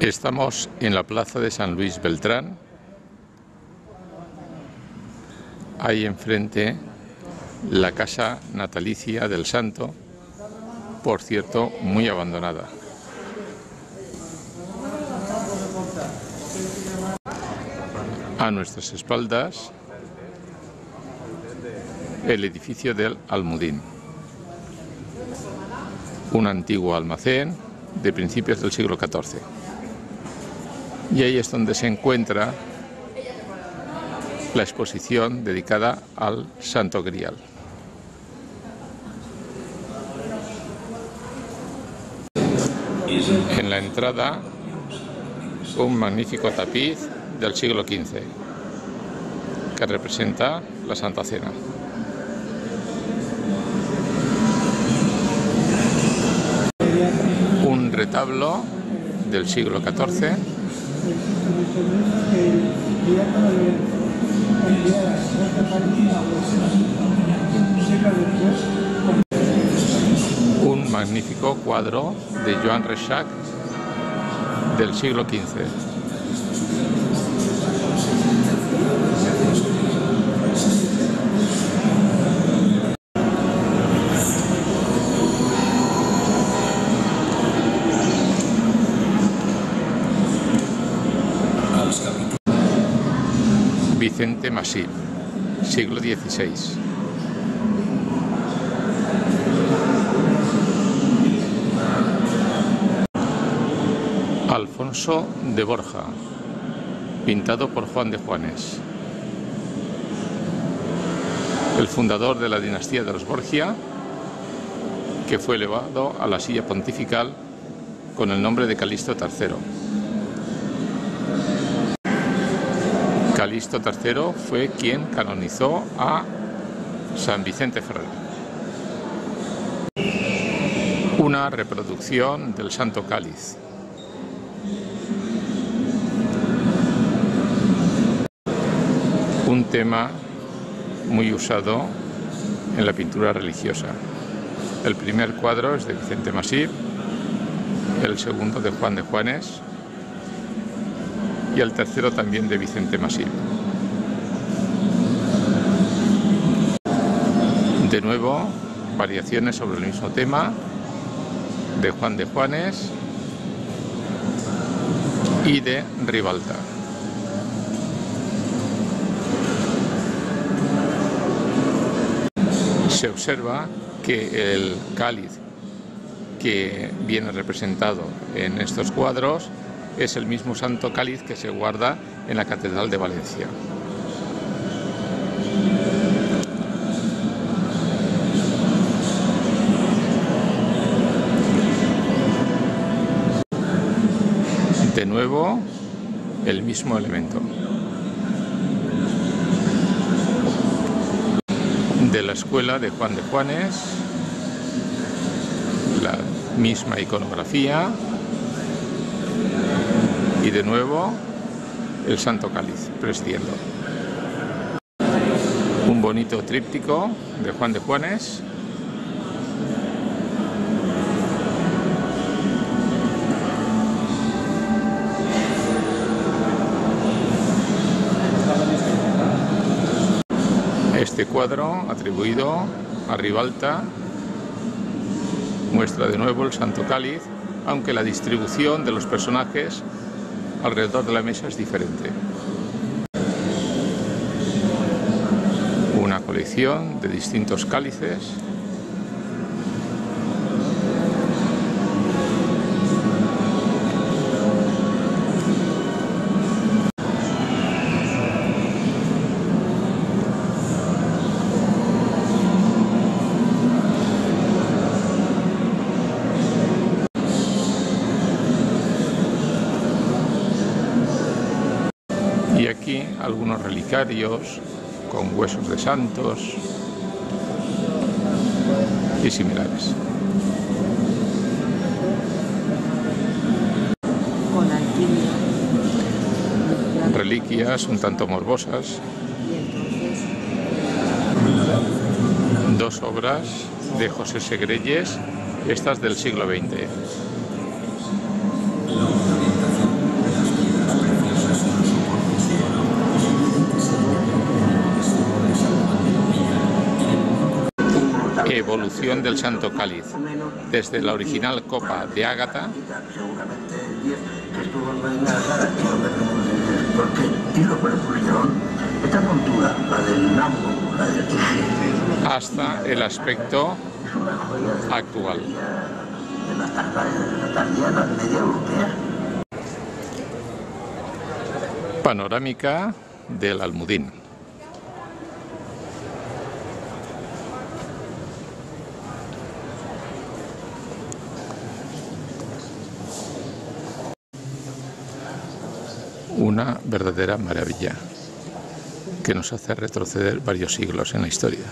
Estamos en la plaza de San Luis Beltrán. Ahí enfrente la casa natalicia del santo, por cierto, muy abandonada. A nuestras espaldas, el edificio del Almudín, un antiguo almacén de principios del siglo XIV. Y ahí es donde se encuentra la exposición dedicada al Santo Grial. En la entrada, un magnífico tapiz del siglo XV que representa la Santa Cena. Un retablo del siglo XIV un magnífico cuadro de Joan Rexach del siglo XV. Vicente Masip, siglo XVI. Alfonso de Borja, pintado por Juan de Juanes, el fundador de la dinastía de los Borgia, que fue elevado a la silla pontifical con el nombre de Calixto III. Calixto III fue quien canonizó a San Vicente Ferrer. Una reproducción del Santo Cáliz. Un tema muy usado en la pintura religiosa. El primer cuadro es de Vicente Masip, el segundo de Juan de Juanes y el tercero también de Vicente Masip. De nuevo, variaciones sobre el mismo tema de Juan de Juanes y de Ribalta. Se observa que el cáliz que viene representado en estos cuadros es el mismo Santo Cáliz que se guarda en la Catedral de Valencia. De nuevo, el mismo elemento. De la escuela de Juan de Juanes, la misma iconografía y de nuevo el Santo Cáliz presidiendo. Un bonito tríptico de Juan de Juanes. Este cuadro, atribuido a Ribalta, muestra de nuevo el Santo Cáliz, aunque la distribución de los personajes alrededor de la mesa es diferente. Una colección de distintos cálices. Y aquí algunos relicarios con huesos de santos y similares. Reliquias un tanto morbosas. Dos obras de José Segrelles, estas del siglo XX. evolución del Santo Cáliz, desde la original copa de ágata hasta el aspecto actual. Panorámica del Almudín. Una verdadera maravilla que nos hace retroceder varios siglos en la historia.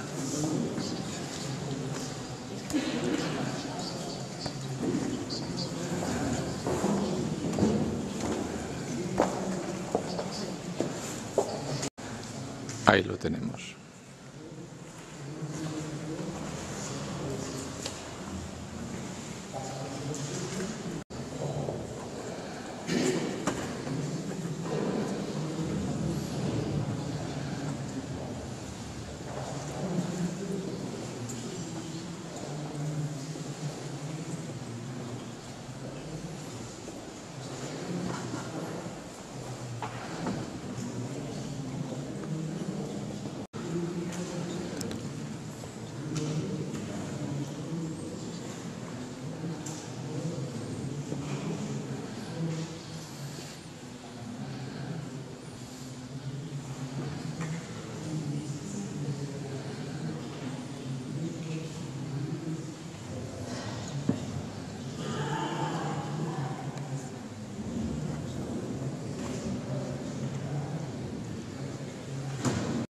Ahí lo tenemos.